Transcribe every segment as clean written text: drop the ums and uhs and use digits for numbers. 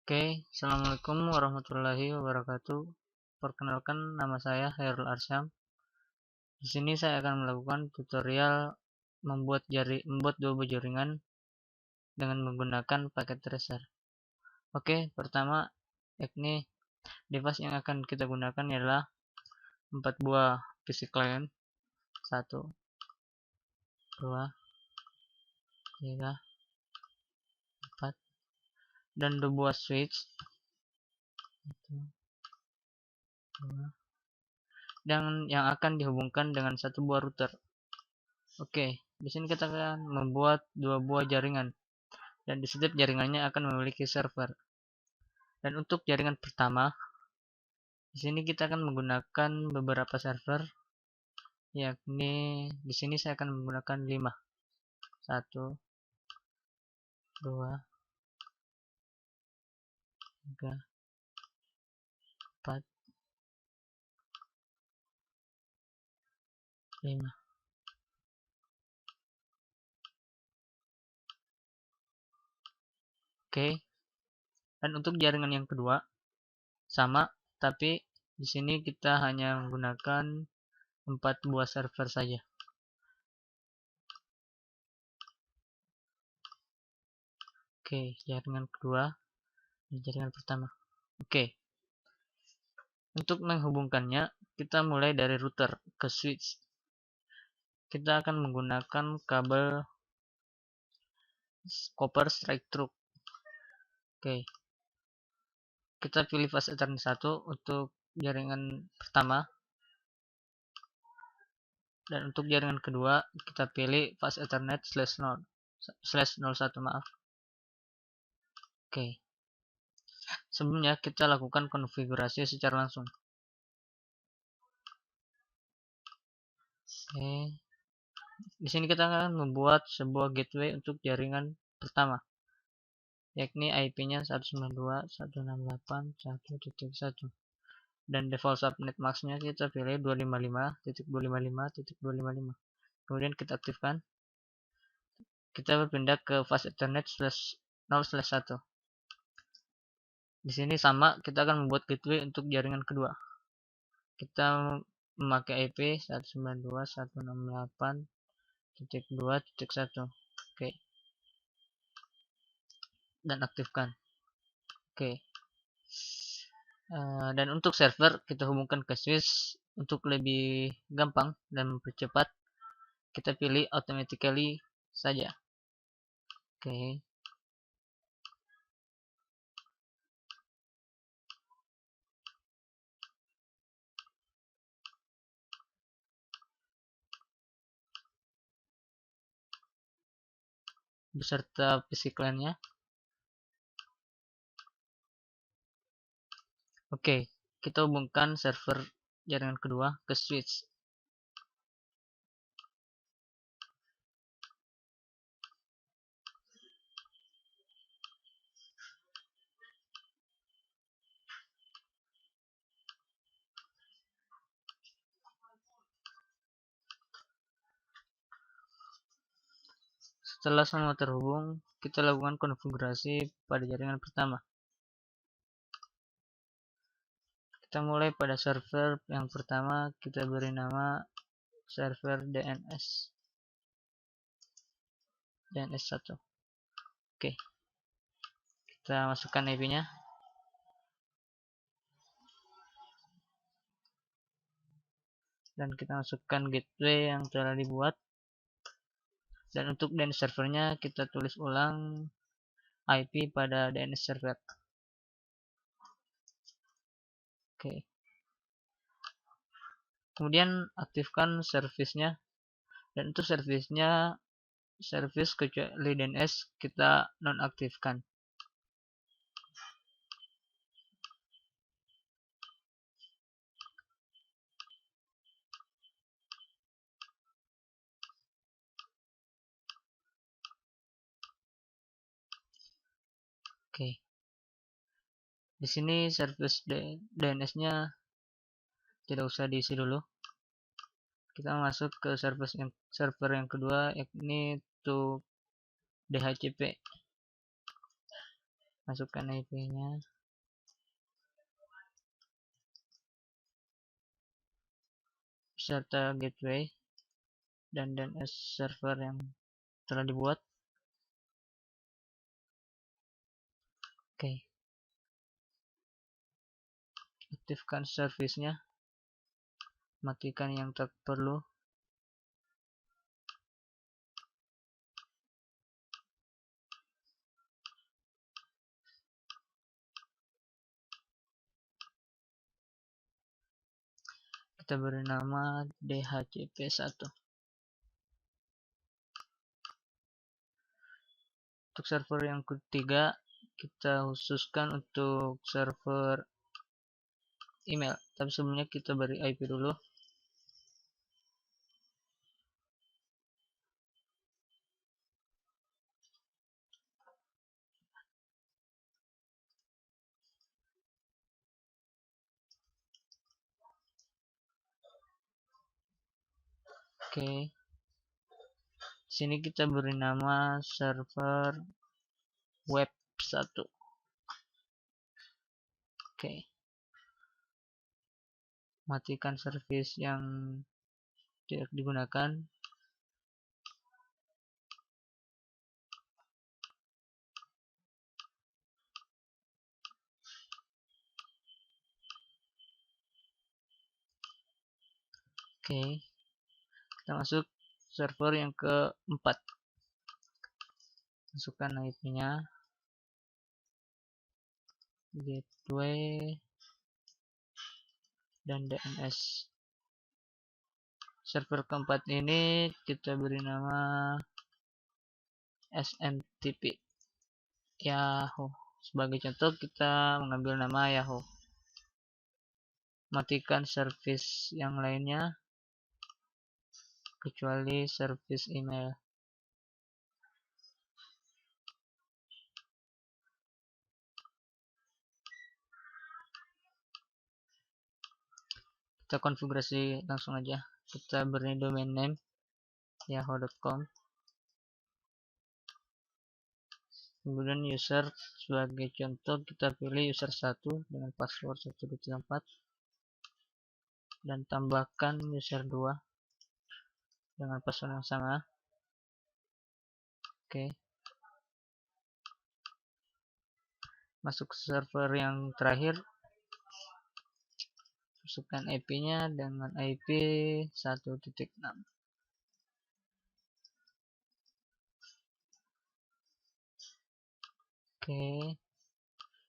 Oke, Assalamualaikum warahmatullahi wabarakatuh. Perkenalkan, nama saya Hairul Arsyam. Di sini saya akan melakukan tutorial membuat dua buah jaringan dengan menggunakan paket tracer. Oke, pertama yakni device yang akan kita gunakan adalah 4 buah PC client. 1, 2, 3, 4, dan 2 buah switch. 1, 2, dan yang akan dihubungkan dengan 1 buah router. Oke, di sini kita akan membuat 2 buah jaringan, dan di setiap jaringannya akan memiliki server. Dan untuk jaringan pertama, di sini kita akan menggunakan beberapa server, yakni di sini saya akan menggunakan 5. 1, 2, 3, 4, 5. Oke. Dan untuk jaringan yang kedua sama, tapi di sini kita hanya menggunakan 4 buah server saja. Oke, jaringan kedua dan jaringan pertama. Oke. Untuk menghubungkannya, kita mulai dari router ke switch. Kita akan menggunakan kabel copper strike through. Oke. Kita pilih fast ethernet 1 untuk jaringan pertama. Dan untuk jaringan kedua, kita pilih fast ethernet /01, maaf. Oke. Sebelumnya kita lakukan konfigurasi secara langsung. Oke. Di sini kita akan membuat sebuah gateway untuk jaringan pertama, yakni IP-nya 192.168.1.1, dan default subnet max-nya kita pilih 255.255.255. Kemudian kita aktifkan. Kita berpindah ke fast ethernet /0/1. Di sini sama, kita akan membuat gateway untuk jaringan kedua. Kita memakai IP 192.168.2.1. Oke. Dan aktifkan. Oke. Dan untuk server kita hubungkan ke switch. Untuk lebih gampang dan mempercepat, kita pilih automatically saja. Oke. Beserta PC client-nya. Oke, kita hubungkan server jaringan kedua ke switch. Setelah semua terhubung, kita lakukan konfigurasi pada jaringan pertama. Kita mulai pada server yang pertama, kita beri nama server DNS1. Oke. Kita masukkan IP-nya. Dan kita masukkan gateway yang telah dibuat. Dan untuk DNS servernya kita tulis ulang IP pada DNS server. Oke. Kemudian aktifkan servisnya. Dan untuk servisnya, servis kecuali DNS kita nonaktifkan. Oke. Di sini servis DNS-nya tidak usah diisi dulu. Kita masuk ke server yang kedua, yakni to DHCP. masukkan IP-nya, serta gateway dan DNS server yang telah dibuat. Oke, aktifkan servisnya, matikan yang tak perlu. Kita beri nama DHCP1. Untuk server yang ketiga, kita khususkan untuk server email. Tapi sebelumnya kita beri IP dulu. Oke. Sini kita beri nama server web 1. Oke. Matikan servis yang tidak digunakan. Oke. Kita masuk server yang keempat. Masukkan IP-nya, gateway, dan DNS. Server keempat ini kita beri nama SMTP Yahoo. Sebagai contoh kita mengambil nama Yahoo. Matikan servis yang lainnya kecuali servis email. Kita konfigurasi langsung aja. Kita beri domain name yahoo.com. Kemudian user, sebagai contoh kita pilih user 1 dengan password 1234 dan tambahkan user 2 dengan password yang sama. Oke. Masuk ke server yang terakhir, masukkan IP-nya dengan IP 1.6. Oke,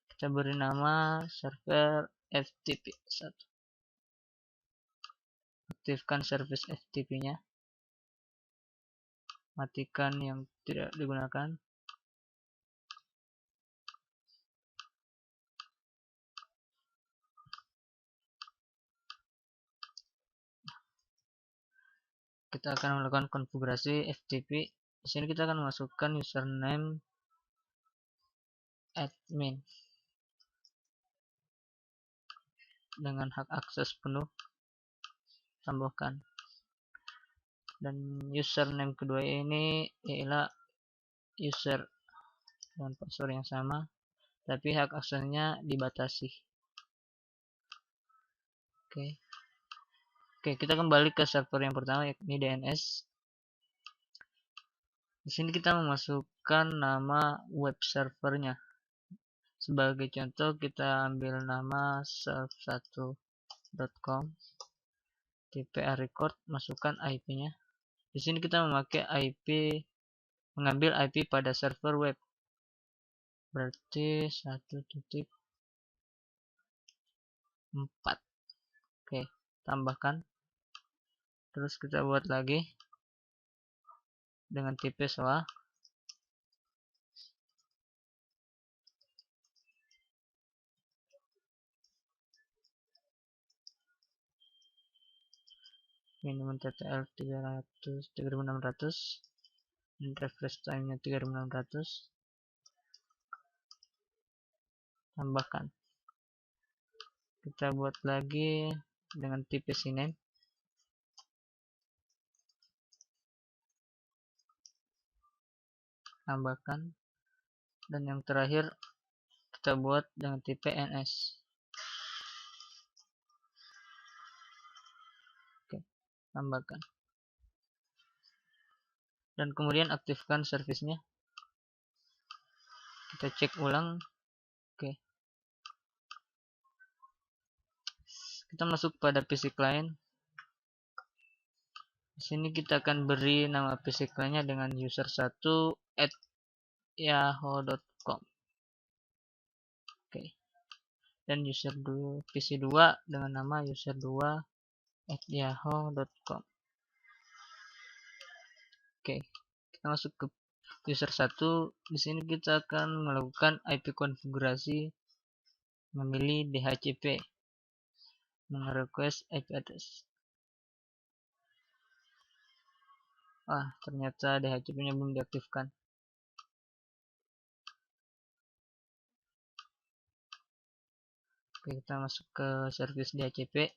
kita beri nama server FTP1. Aktifkan service FTP-nya, matikan yang tidak digunakan. Kita akan melakukan konfigurasi FTP. Di sini kita akan memasukkan username admin dengan hak akses penuh, tambahkan. Dan username kedua ini ialah user dengan password yang sama, tapi hak aksesnya dibatasi. Oke. Oke, kita kembali ke server yang pertama, yakni DNS. Di sini kita memasukkan nama web servernya. Sebagai contoh kita ambil nama serve1.com, TPA record, masukkan IP-nya. Di sini kita mengambil IP pada server web. Berarti 1.4. Oke, tambahkan. Terus kita buat lagi dengan tipe SOA. Minimum TTL 3600 dan refresh time-nya 3600. Tambahkan. Kita buat lagi dengan tipe CNAME. Tambahkan. Dan yang terakhir kita buat dengan tipe NS. Oke, tambahkan. Dan kemudian aktifkan servisnya. Kita cek ulang. Oke. Kita masuk pada PC client. Di sini kita akan beri nama PC client-nya dengan user1@yahoo.com. Oke. Dan user PC 2 dengan nama user2@yahoo.com. Oke. Kita masuk ke user 1. Di sini kita akan melakukan IP konfigurasi, memilih DHCP, request IP address. Ternyata DHCP-nya belum diaktifkan. Oke, kita masuk ke service DHCP,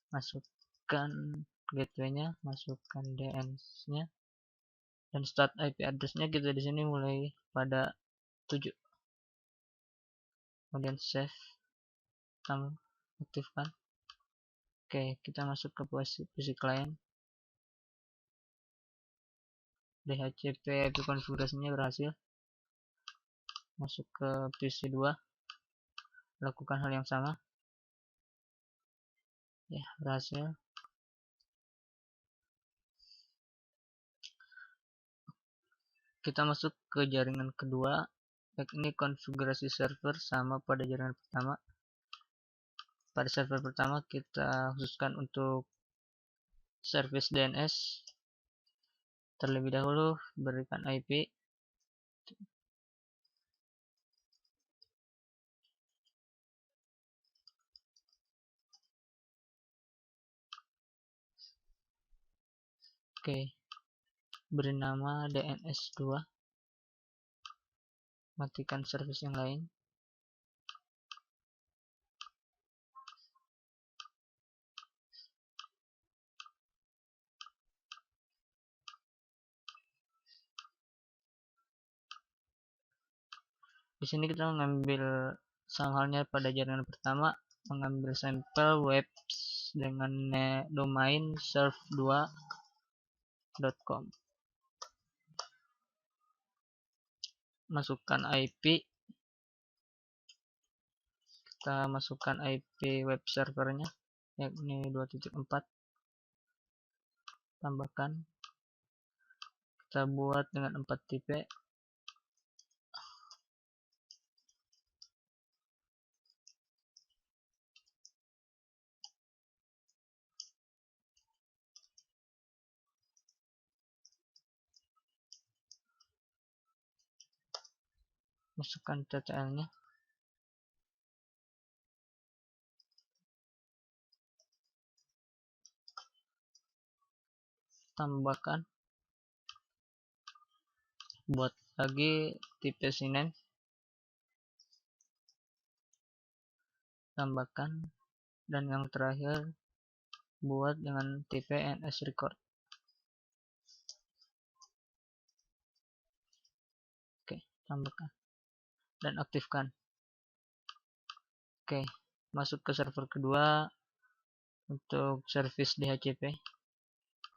masukkan gateway-nya, masukkan DNS-nya, dan start IP address-nya kita di sini mulai pada 7. Kemudian save, aktifkan. Oke, kita masuk ke PC client. DHCP IP konfigurasinya berhasil. Masuk ke PC 2, lakukan hal yang sama. Ya, berhasil. Kita masuk ke jaringan kedua. Ini konfigurasi server sama pada jaringan pertama. Pada server pertama kita khususkan untuk service DNS. Terlebih dahulu berikan IP. Oke, beri nama DNS2. Matikan service yang lain. Di sini kita mengambil sama halnya pada jaringan pertama, mengambil sampel web dengan domain serve2.com. Masukkan IP. Kita masukkan IP web servernya, yakni 2.4. Tambahkan. Kita buat dengan 4 tipe. Masukkan TTL-nya. Tambahkan. Buat lagi tipe sinen. Tambahkan. Dan yang terakhir buat dengan tipe NS record. Oke, tambahkan dan aktifkan. Oke, masuk ke server kedua untuk service DHCP.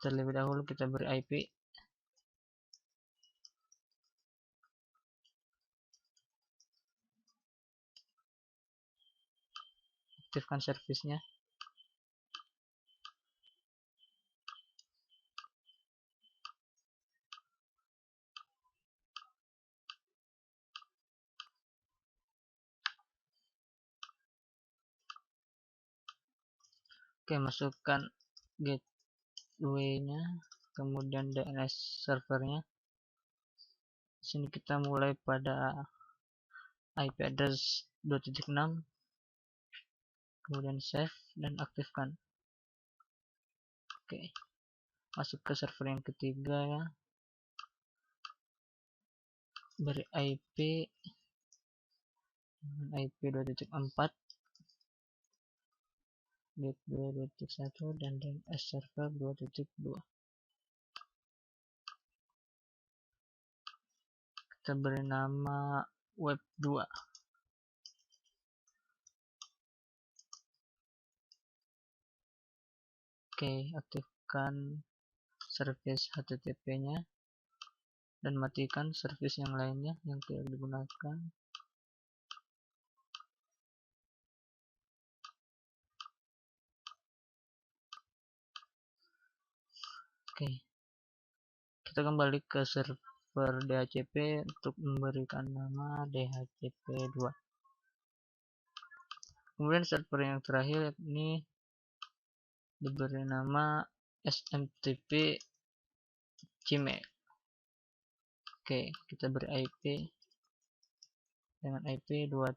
Terlebih dahulu kita beri IP. Aktifkan servisnya. Oke, masukkan gateway-nya, kemudian DNS servernya. Di sini kita mulai pada IP address 2.6, kemudian save dan aktifkan. Oke, masuk ke server yang ketiga ya. Beri IP 2.4, gateway 2.1 dan DNS server 2.2. Kita beri nama web 2. Oke, aktifkan service HTTP-nya dan matikan service yang lainnya yang tidak digunakan. Oke, kita kembali ke server DHCP untuk memberikan nama DHCP2. Kemudian server yang terakhir ini diberi nama SMTP Gmail. Oke, kita beri IP dengan IP 2.5.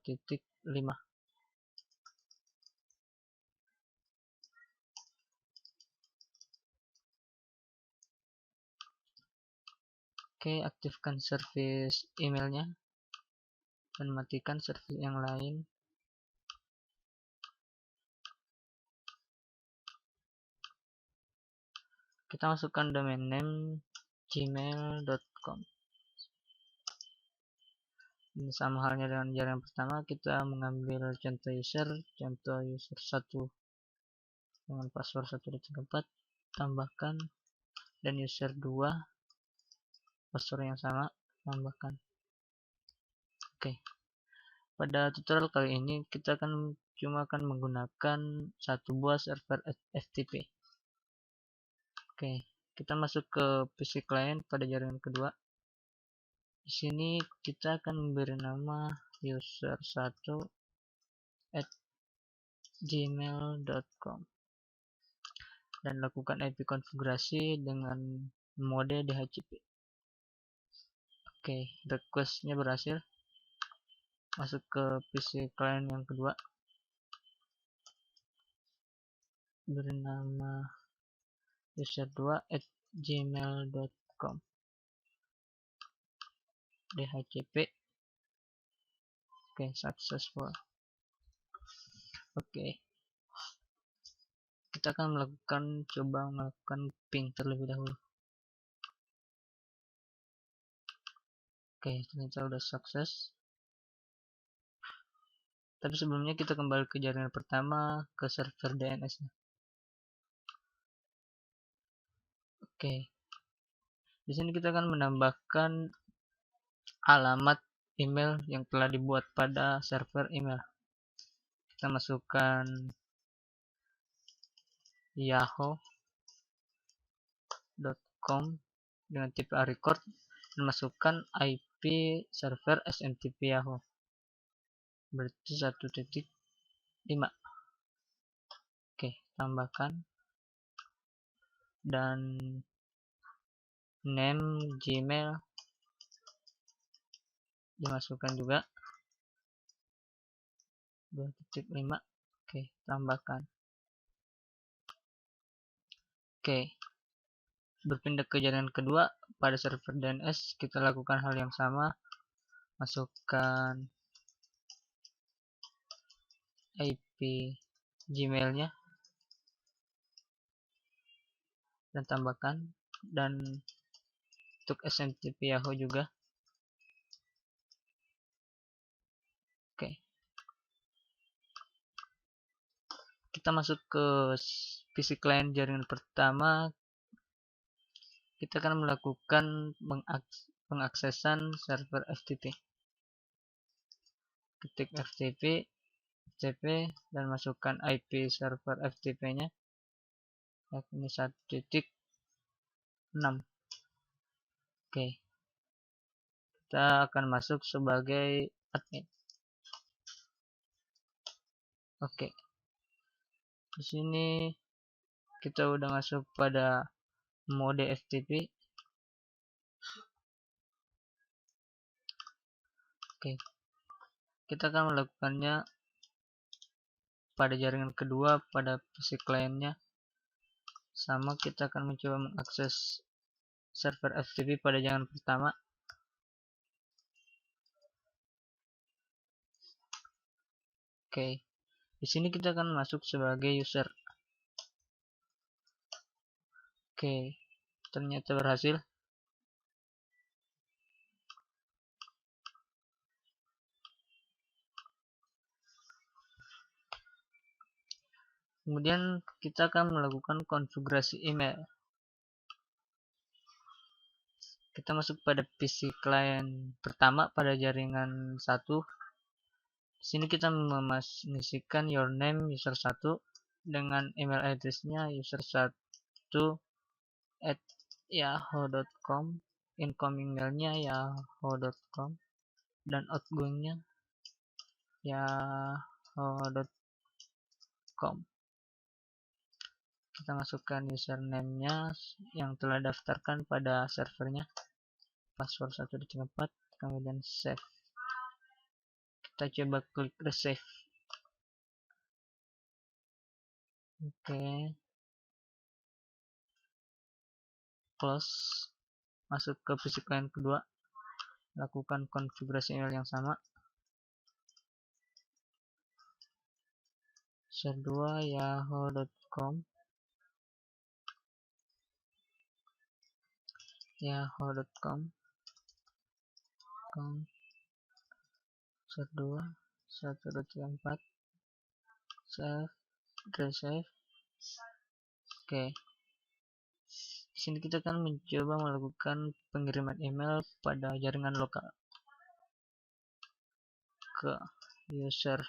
Oke, aktifkan service emailnya dan matikan service yang lain. Kita masukkan domain name gmail.com. Ini sama halnya dengan jaringan pertama, kita mengambil contoh user 1 dengan password 124, tambahkan, dan user 2 password yang sama, tambahkan. Oke, pada tutorial kali ini kita cuma akan menggunakan satu buah server FTP. Oke, kita masuk ke PC client pada jaringan kedua. Di sini kita akan memberi nama user1@gmail.com dan lakukan IP konfigurasi dengan mode DHCP. Oke, requestnya berhasil. Masuk ke PC client yang kedua, beri nama user2@gmail.com DHCP. Oke, successful. Oke, kita akan coba melakukan ping terlebih dahulu. Oke, ternyata udah sukses. Tapi sebelumnya kita kembali ke jaringan pertama, ke server DNS-nya. Oke, di sini kita akan menambahkan alamat email yang telah dibuat pada server email. Kita masukkan yahoo.com dengan tipe record dan masukkan IP server SMTP Yahoo, berarti 1.5. Oke, tambahkan, dan name Gmail dimasukkan juga 2.5. Oke, tambahkan. Oke, berpindah ke jaringan kedua pada server DNS, kita lakukan hal yang sama, masukkan IP Gmailnya dan tambahkan, dan untuk SMTP Yahoo juga. Oke, kita masuk ke PC client jaringan pertama. Kita akan melakukan pengaksesan server FTP. Ketik FTP dan masukkan IP server FTP-nya, yakni 1.6. Oke, kita akan masuk sebagai admin. Oke, di sini kita udah masuk pada mode FTP. Oke, kita akan melakukannya pada jaringan kedua pada PC clientnya. Sama, kita akan mencoba mengakses server FTP pada jaringan pertama. Oke, di sini kita akan masuk sebagai user. Oke, ternyata berhasil. Kemudian kita akan melakukan konfigurasi email. Kita masuk pada PC client pertama pada jaringan 1. Di sini kita mengisikan your name user 1 dengan email address-nya user 1 at yahoo.com, incoming mailnya yahoo.com, dan outgoingnya yahoo.com. Kita masukkan username-nya yang telah daftarkan pada servernya, password 12344, kemudian save. Kita coba klik receive. Oke, close. Masuk ke PC client kedua, lakukan konfigurasi email yang sama. User 2 yahoo.com, user 2 1234, save, save. Oke. Di sini kita akan mencoba melakukan pengiriman email pada jaringan lokal ke user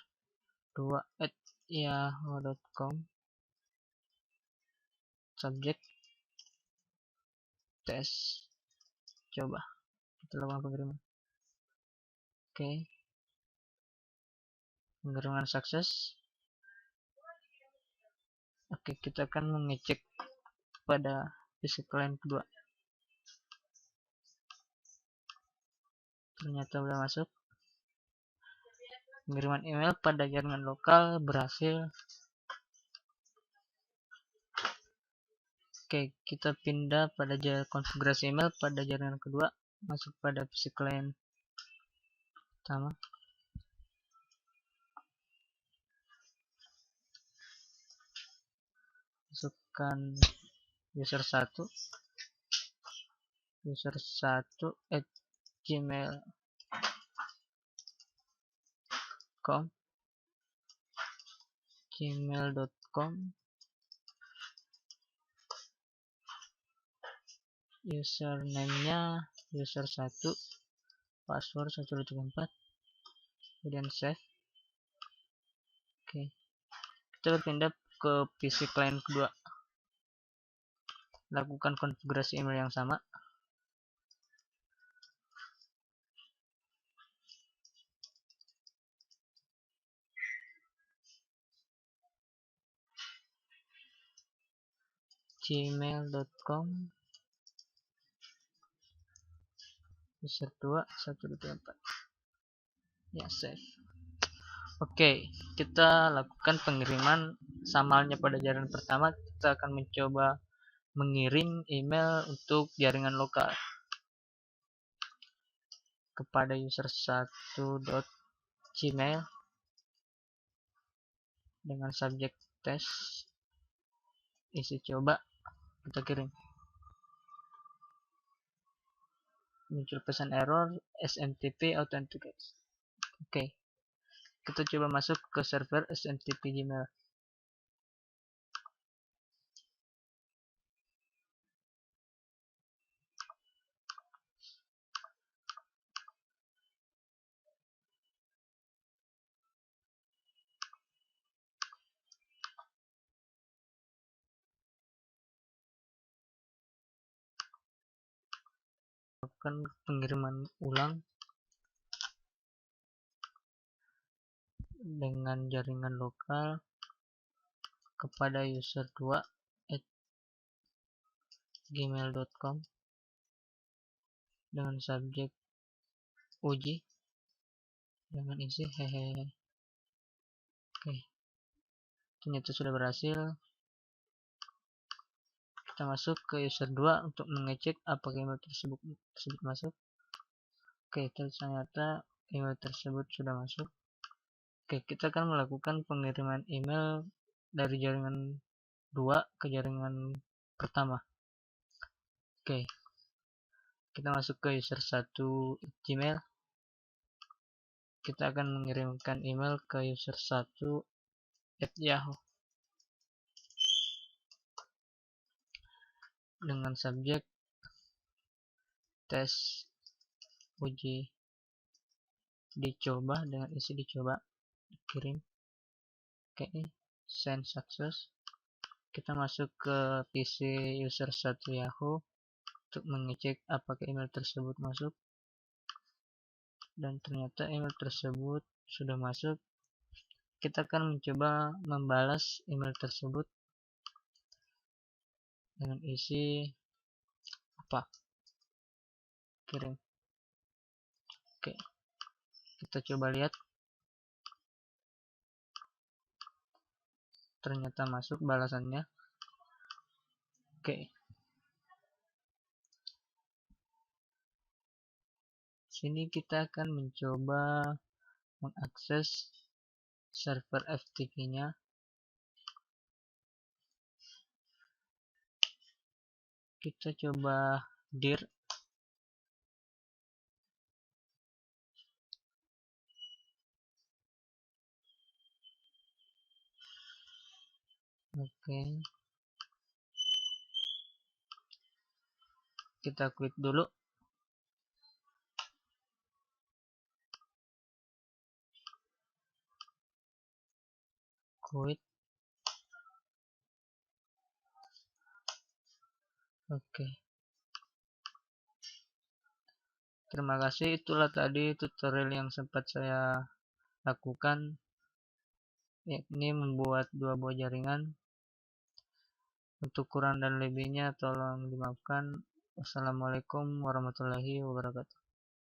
2 at yahoo.com, subject test. Coba kita lakukan pengiriman. Oke, pengiriman sukses. Oke, kita akan mengecek pada PC client kedua. Ternyata sudah masuk. Pengiriman email pada jaringan lokal berhasil. Oke, kita pindah pada konfigurasi email pada jaringan kedua. Masuk pada PC client pertama. Masukkan user 1 at gmail.com, username-nya user 1, password 124, kemudian save. Oke, kita berpindah ke PC client kedua, lakukan konfigurasi email yang sama. gmail.com, user 2 124, ya, save. Oke, kita lakukan pengiriman samalnya pada jaringan pertama. Kita akan mencoba mengirim email untuk jaringan lokal kepada user 1.gmail dengan subjek test, isi coba, kita kirim. Muncul pesan error SMTP authenticate. Oke, kita coba masuk ke server SMTP Gmail. Lakukan pengiriman ulang dengan jaringan lokal kepada user 2 at gmail.com dengan subjek uji dengan isi hehehe. Oke, ternyata sudah berhasil. Kita masuk ke user 2 untuk mengecek apakah email tersebut masuk. Oke, ternyata email tersebut sudah masuk. Oke, kita akan melakukan pengiriman email dari jaringan 2 ke jaringan pertama. Oke, kita masuk ke user 1 Gmail. Kita akan mengirimkan email ke user 1 at Yahoo. dengan subjek tes uji dicoba dengan isi dicoba, kirim. Oke, send success. Kita masuk ke PC user 1 Yahoo untuk mengecek apakah email tersebut masuk, dan ternyata email tersebut sudah masuk. Kita akan mencoba membalas email tersebut dengan isi apa, kirim. Oke, kita coba lihat, ternyata masuk balasannya. Oke, sini kita akan mencoba mengakses server FTP-nya. Kita coba dir. Oke, kita quit dulu. Quit. Oke, terima kasih. Itulah tadi tutorial yang sempat saya lakukan, yakni membuat 2 buah jaringan. Untuk kurang dan lebihnya tolong dimaafkan. Wassalamualaikum warahmatullahi wabarakatuh.